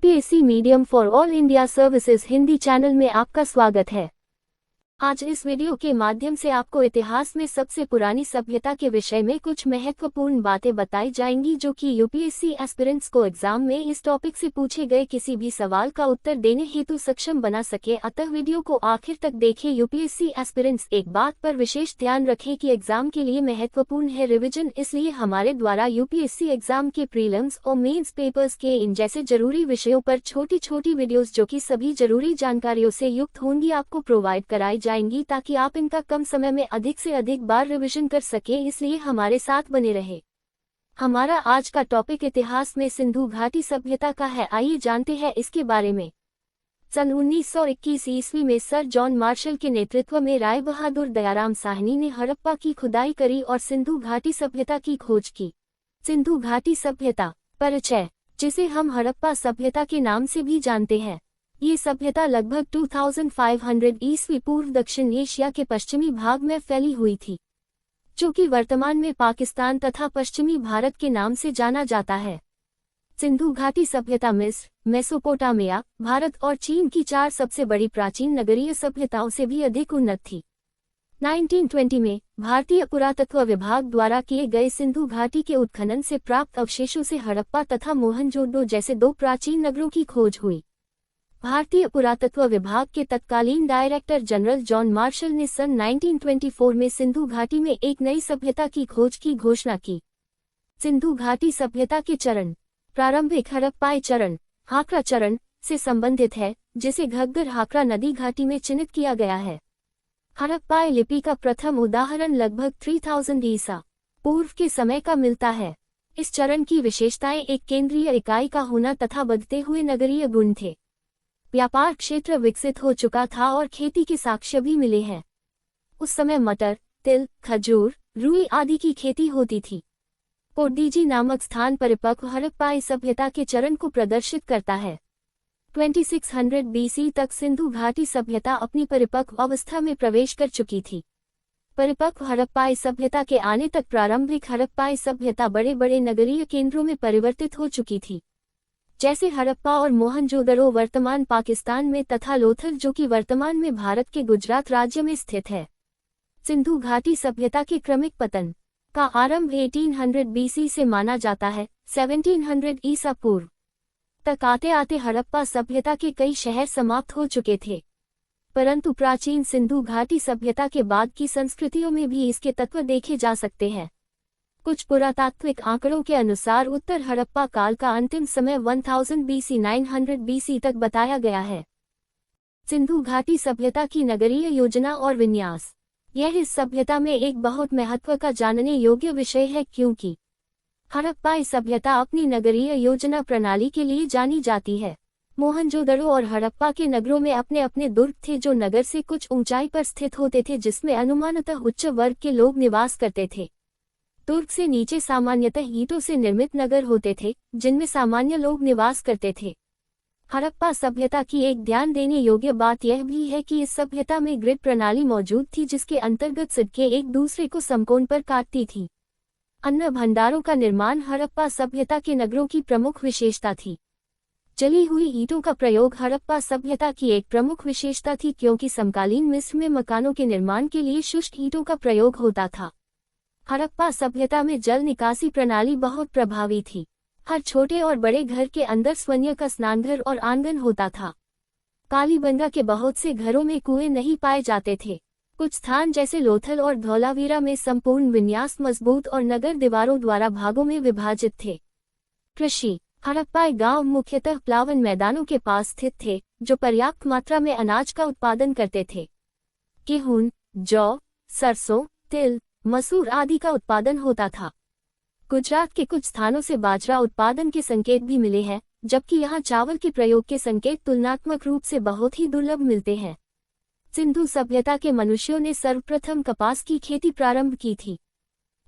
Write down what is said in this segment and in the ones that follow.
UPSC medium for all India services Hindi channel में आपका स्वागत है। आज इस वीडियो के माध्यम से आपको इतिहास में सबसे पुरानी सभ्यता के विषय में कुछ महत्वपूर्ण बातें बताई जाएंगी जो कि यूपीएससी एस्पिरेंट्स को एग्जाम में इस टॉपिक से पूछे गए किसी भी सवाल का उत्तर देने हेतु सक्षम बना सके। अतः वीडियो को आखिर तक देखें। यूपीएससी एस्पिरेंट्स एक बात पर विशेष ध्यान रखें कि एग्जाम के लिए महत्वपूर्ण है रिविजन, इसलिए हमारे द्वारा यूपीएससी एग्जाम के प्रीलिम्स और मेंस पेपर्स के इन जैसे जरूरी विषयों पर छोटी छोटी वीडियोस जो कि सभी जरूरी जानकारियों से युक्त होंगी आपको प्रोवाइड कराई जाएंगी ताकि आप इनका कम समय में अधिक से अधिक बार रिवीजन कर सकें, इसलिए हमारे साथ बने रहे। हमारा आज का टॉपिक इतिहास में सिंधु घाटी सभ्यता का है। आइए जानते हैं इसके बारे में। सन 1921 ईस्वी में सर जॉन मार्शल के नेतृत्व में राय बहादुर दयाराम साहनी ने हड़प्पा की खुदाई करी और सिंधु घाटी सभ्यता की खोज की। सिंधु घाटी सभ्यता परिचय, जिसे हम हड़प्पा सभ्यता के नाम से भी जानते हैं। ये सभ्यता लगभग 2500 ईस्वी पूर्व दक्षिण एशिया के पश्चिमी भाग में फैली हुई थी, जो कि वर्तमान में पाकिस्तान तथा पश्चिमी भारत के नाम से जाना जाता है। सिंधु घाटी सभ्यता मिस्र, मेसोपोटामिया, भारत और चीन की 4 सबसे बड़ी प्राचीन नगरीय सभ्यताओं से भी अधिक उन्नत थी। 1920 में भारतीय पुरातत्व विभाग द्वारा किए गए सिंधु घाटी के उत्खनन से प्राप्त अवशेषों से हड़प्पा तथा मोहनजोदड़ो जैसे 2 प्राचीन नगरों की खोज हुई। भारतीय पुरातत्व विभाग के तत्कालीन डायरेक्टर जनरल जॉन मार्शल ने सन 1924 में सिंधु घाटी में एक नई सभ्यता की खोज की घोषणा की। सिंधु घाटी सभ्यता के चरण। प्रारंभिक हड़प्पाई चरण हाकरा चरण से संबंधित है, जिसे घग्गर हाकरा नदी घाटी में चिन्हित किया गया है। हड़प्पाई लिपि का प्रथम उदाहरण लगभग 3000 ईसा पूर्व के समय का मिलता है। इस चरण की विशेषताएं एक केंद्रीय इकाई का होना तथा बढ़ते हुए नगरीय गुण थे। व्यापार क्षेत्र विकसित हो चुका था और खेती के साक्ष्य भी मिले हैं। उस समय मटर, तिल, खजूर, रुई आदि की खेती होती थी। कोडीजी नामक स्थान परिपक्व हड़प्पाई सभ्यता के चरण को प्रदर्शित करता है। 2600 बीसी तक सिंधु घाटी सभ्यता अपनी परिपक्व अवस्था में प्रवेश कर चुकी थी। परिपक्व हड़प्पाई सभ्यता के आने तक प्रारंभिक हड़प्पाई सभ्यता बड़े बड़े नगरीय केंद्रों में परिवर्तित हो चुकी थी, जैसे हड़प्पा और मोहनजोदड़ो वर्तमान पाकिस्तान में तथा लोथल जो कि वर्तमान में भारत के गुजरात राज्य में स्थित है। सिंधु घाटी सभ्यता के क्रमिक पतन का आरंभ 1800 बीसी से माना जाता है। 1700 ईसा पूर्व तक आते आते हड़प्पा सभ्यता के कई शहर समाप्त हो चुके थे, परंतु प्राचीन सिंधु घाटी सभ्यता के बाद की संस्कृतियों में भी इसके तत्व देखे जा सकते हैं। कुछ पुरातात्विक आंकड़ों के अनुसार उत्तर हड़प्पा काल का अंतिम समय 1000 बीसी 900 बीसी तक बताया गया है। सिंधु घाटी सभ्यता की नगरीय योजना और विन्यास। यह इस सभ्यता में एक बहुत महत्व का जानने योग्य विषय है, क्योंकि हड़प्पाई सभ्यता अपनी नगरीय योजना प्रणाली के लिए जानी जाती है। मोहनजोदड़ो और हड़प्पा के नगरों में अपने अपने दुर्ग थे जो नगर से कुछ ऊंचाई पर स्थित होते थे, जिसमें अनुमानतः उच्च वर्ग के लोग निवास करते थे। दुर्ग से नीचे सामान्यतः ईंटों से निर्मित नगर होते थे, जिनमें सामान्य लोग निवास करते थे। हड़प्पा सभ्यता की एक ध्यान देने योग्य बात यह भी है कि इस सभ्यता में ग्रिड प्रणाली मौजूद थी, जिसके अंतर्गत सड़कें एक दूसरे को समकोण पर काटती थी। अन्न भंडारों का निर्माण हड़प्पा सभ्यता के नगरों की प्रमुख विशेषता थी। जली हुई ईंटों का प्रयोग हड़प्पा सभ्यता की एक प्रमुख विशेषता थी, क्योंकि समकालीन मिस्र में मकानों के निर्माण के लिए शुष्क ईंटों का प्रयोग होता था। हड़प्पा सभ्यता में जल निकासी प्रणाली बहुत प्रभावी थी। हर छोटे और बड़े घर के अंदर स्वयं का स्नानघर और आंगन होता था। कालीबंगा के बहुत से घरों में कुएं नहीं पाए जाते थे। कुछ स्थान जैसे लोथल और धौलावीरा में संपूर्ण विन्यास मजबूत और नगर दीवारों द्वारा भागों में विभाजित थे। कृषि। हड़प्पाई गांव मुख्यतः प्लावन मैदानों के पास स्थित थे, जो पर्याप्त मात्रा में अनाज का उत्पादन करते थे। गेहूं, जौ, सरसों, तिल, मसूर आदि का उत्पादन होता था। गुजरात के कुछ स्थानों से बाजरा उत्पादन के संकेत भी मिले हैं, जबकि यहाँ चावल के प्रयोग के संकेत तुलनात्मक रूप से बहुत ही दुर्लभ मिलते हैं। सिंधु सभ्यता के मनुष्यों ने सर्वप्रथम कपास की खेती प्रारंभ की थी।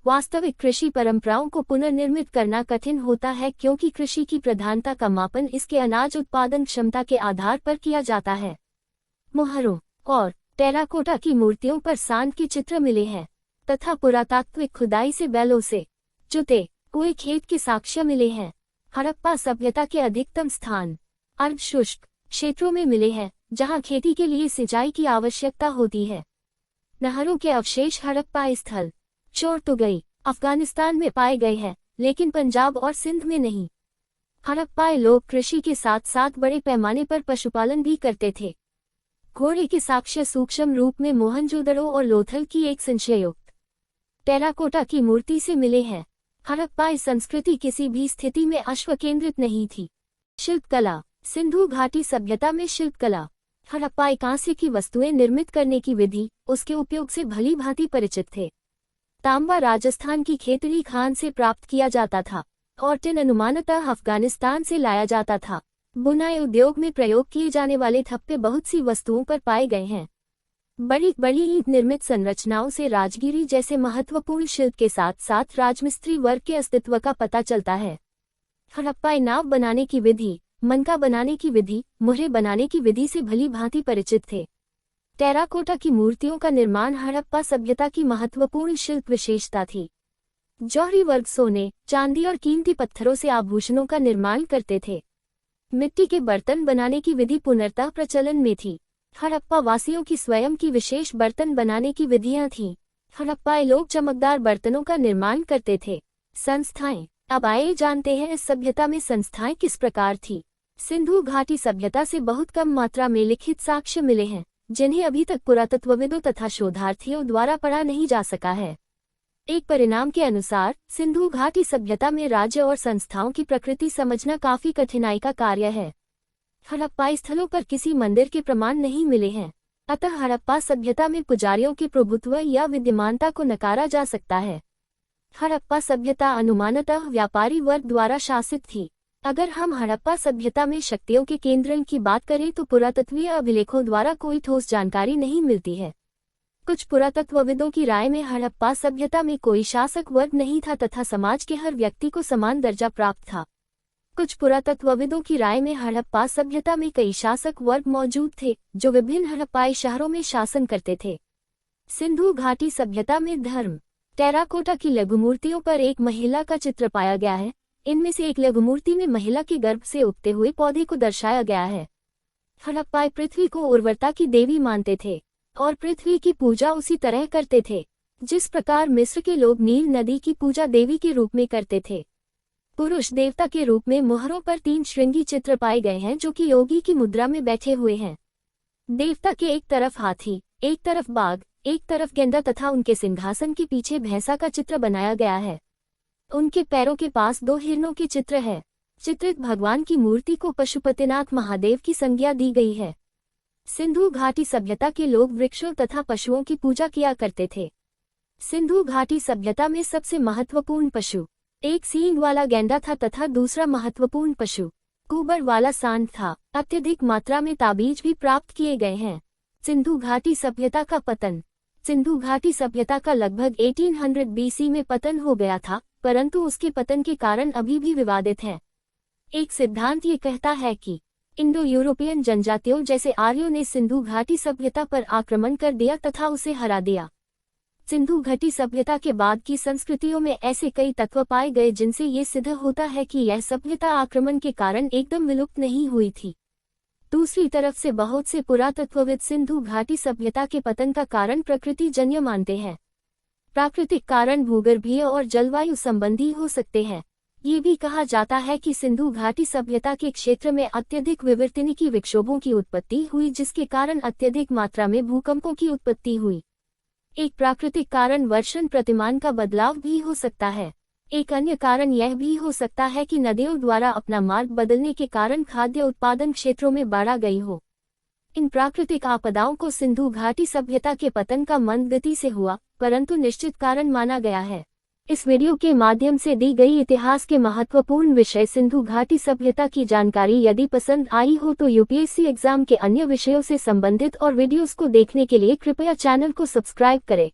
वास्तविक कृषि परंपराओं को पुनर्निर्मित करना कठिन होता है, क्योंकि कृषि की प्रधानता का मापन इसके अनाज उत्पादन क्षमता के आधार पर किया जाता है। मोहरों और टेराकोटा की मूर्तियों पर सांड के चित्र मिले हैं तथा पुरातात्विक खुदाई से बैलों से जुते हुए खेत के साक्ष्य मिले हैं। हड़प्पा सभ्यता के अधिकतम स्थान। अर्ध शुष्क क्षेत्रों में मिले हैं, जहां खेती के लिए सिंचाई की आवश्यकता होती है। नहरों के अवशेष हड़प्पा स्थल चोरतुगई अफगानिस्तान में पाए गए हैं, लेकिन पंजाब और सिंध में नहीं। हड़प्पाई लोग कृषि के साथ साथ बड़े पैमाने पर पशुपालन भी करते थे। घोड़े के साक्ष्य सूक्ष्म रूप में मोहनजोदड़ो और लोथल की एक संशययुक्त टेराकोटा की मूर्ति से मिले हैं। हड़प्पाई संस्कृति किसी भी स्थिति में अश्व केंद्रित नहीं थी। शिल्पकला सिंधु घाटी सभ्यता में शिल्पकला। हड़प्पाई कांसे की वस्तुएं निर्मित करने की विधि, उसके उपयोग से भली भांति परिचित थे। तांबा राजस्थान की खेतड़ी खान से प्राप्त किया जाता था और टिन अनुमानतः अफगानिस्तान से लाया जाता था। बुनाई उद्योग में प्रयोग किए जाने वाले थप्पे बहुत सी वस्तुओं पर पाए गए हैं। बड़ी बड़ी ईंट निर्मित संरचनाओं से राजगिरी जैसे महत्वपूर्ण शिल्प के साथ साथ राजमिस्त्री वर्ग के अस्तित्व का पता चलता है। हड़प्पाई नाव बनाने की विधि, मनका बनाने की विधि, मुहरे बनाने की विधि से भली भांति परिचित थे। टेराकोटा की मूर्तियों का निर्माण हड़प्पा सभ्यता की महत्वपूर्ण शिल्प विशेषता थी। जौहरी वर्ग सोने, चांदी और कीमती पत्थरों से आभूषणों का निर्माण करते थे। मिट्टी के बर्तन बनाने की विधि पुनर्तः प्रचलन में थी। हड़प्पा वासियों की स्वयं की विशेष बर्तन बनाने की विधियां थीं। हड़प्पाई लोग चमकदार बर्तनों का निर्माण करते थे। संस्थाएं। अब आइए जानते हैं इस सभ्यता में संस्थाएं किस प्रकार थी। सिंधु घाटी सभ्यता से बहुत कम मात्रा में लिखित साक्ष्य मिले हैं, जिन्हें अभी तक पुरातत्वविदों तथा शोधार्थियों द्वारा पढ़ा नहीं जा सका है। एक परिणाम के अनुसार सिंधु घाटी सभ्यता में राज्य और संस्थाओं की प्रकृति समझना काफी कठिनाई का कार्य है। हड़प्पाई स्थलों पर किसी मंदिर के प्रमाण नहीं मिले हैं, अतः हड़प्पा सभ्यता में पुजारियों के प्रभुत्व या विद्यमानता को नकारा जा सकता है। हड़प्पा सभ्यता अनुमानतः व्यापारी वर्ग द्वारा शासित थी। अगर हम हड़प्पा सभ्यता में शक्तियों के केंद्रण की बात करें तो पुरातत्वीय अभिलेखों द्वारा कोई ठोस जानकारी नहीं मिलती है। कुछ पुरातत्वविदों की राय में हड़प्पा सभ्यता में कोई शासक वर्ग नहीं था तथा समाज के हर व्यक्ति को समान दर्जा प्राप्त था। कुछ पुरातत्वविदों की राय में हड़प्पा सभ्यता में कई शासक वर्ग मौजूद थे, जो विभिन्न हड़प्पाई शहरों में शासन करते थे। सिंधु घाटी सभ्यता में धर्म। टेराकोटा की लघुमूर्तियों पर एक महिला का चित्र पाया गया है। इनमें से एक लघुमूर्ति में महिला के गर्भ से उगते हुए पौधे को दर्शाया गया है। हड़प्पाई पृथ्वी को उर्वरता की देवी मानते थे और पृथ्वी की पूजा उसी तरह करते थे जिस प्रकार मिस्र के लोग नील नदी की पूजा देवी के रूप में करते थे। पुरुष देवता के रूप में मोहरों पर 3 श्रृंगी चित्र पाए गए हैं, जो कि योगी की मुद्रा में बैठे हुए हैं। देवता के एक तरफ हाथी, एक तरफ बाघ, एक तरफ गेंडा तथा उनके सिंहासन के पीछे भैंसा का चित्र बनाया गया है। उनके पैरों के पास 2 हिरणों के चित्र है। चित्रित भगवान की मूर्ति को पशुपतिनाथ महादेव की संज्ञा दी गई है। सिंधु घाटी सभ्यता के लोग वृक्षों तथा पशुओं की पूजा किया करते थे। सिंधु घाटी सभ्यता में सबसे महत्वपूर्ण पशु एक सींग वाला गेंडा था तथा दूसरा महत्वपूर्ण पशु कुबर वाला सांड था। अत्यधिक मात्रा में ताबीज भी प्राप्त किए गए हैं। सिंधु घाटी सभ्यता का पतन। सिंधु घाटी सभ्यता का लगभग 1800 BC में पतन हो गया था, परंतु उसके पतन के कारण अभी भी विवादित है। एक सिद्धांत ये कहता है कि इंडो यूरोपियन जनजातियों जैसे आर्यों ने सिंधु घाटी सभ्यता पर आक्रमण कर दिया तथा उसे हरा दिया। सिंधु घाटी सभ्यता के बाद की संस्कृतियों में ऐसे कई तत्व पाए गए जिनसे ये सिद्ध होता है कि यह सभ्यता आक्रमण के कारण एकदम विलुप्त नहीं हुई थी। दूसरी तरफ से बहुत से पुरातत्वविद सिंधु घाटी सभ्यता के पतन का कारण प्रकृति जन्य मानते हैं। प्राकृतिक कारण भूगर्भीय और जलवायु संबंधी हो सकते हैं। ये भी कहा जाता है कि सिंधु घाटी सभ्यता के क्षेत्र में अत्यधिक विवर्तनिकी विक्षोभों की उत्पत्ति हुई, जिसके कारण अत्यधिक मात्रा में भूकंपों की उत्पत्ति हुई। एक प्राकृतिक कारण वर्षण प्रतिमान का बदलाव भी हो सकता है। एक अन्य कारण यह भी हो सकता है कि नदियों द्वारा अपना मार्ग बदलने के कारण खाद्य उत्पादन क्षेत्रों में बाढ़ गई हो। इन प्राकृतिक आपदाओं को सिंधु घाटी सभ्यता के पतन का मंद गति से हुआ, परंतु निश्चित कारण माना गया है। इस वीडियो के माध्यम से दी गई इतिहास के महत्वपूर्ण विषय सिंधु घाटी सभ्यता की जानकारी यदि पसंद आई हो तो यूपीएससी एग्जाम के अन्य विषयों से संबंधित और वीडियोस को देखने के लिए कृपया चैनल को सब्सक्राइब करें।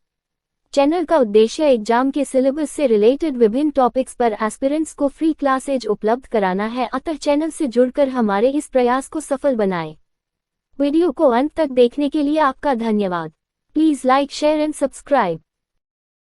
चैनल का उद्देश्य एग्जाम के सिलेबस से रिलेटेड विभिन्न टॉपिक्स पर एस्पिरेंट्स को फ्री क्लासेज उपलब्ध कराना है, अतः चैनल से जुड़कर हमारे इस प्रयास को सफल बनाएं। वीडियो को अंत तक देखने के लिए आपका धन्यवाद। Please like, share and subscribe.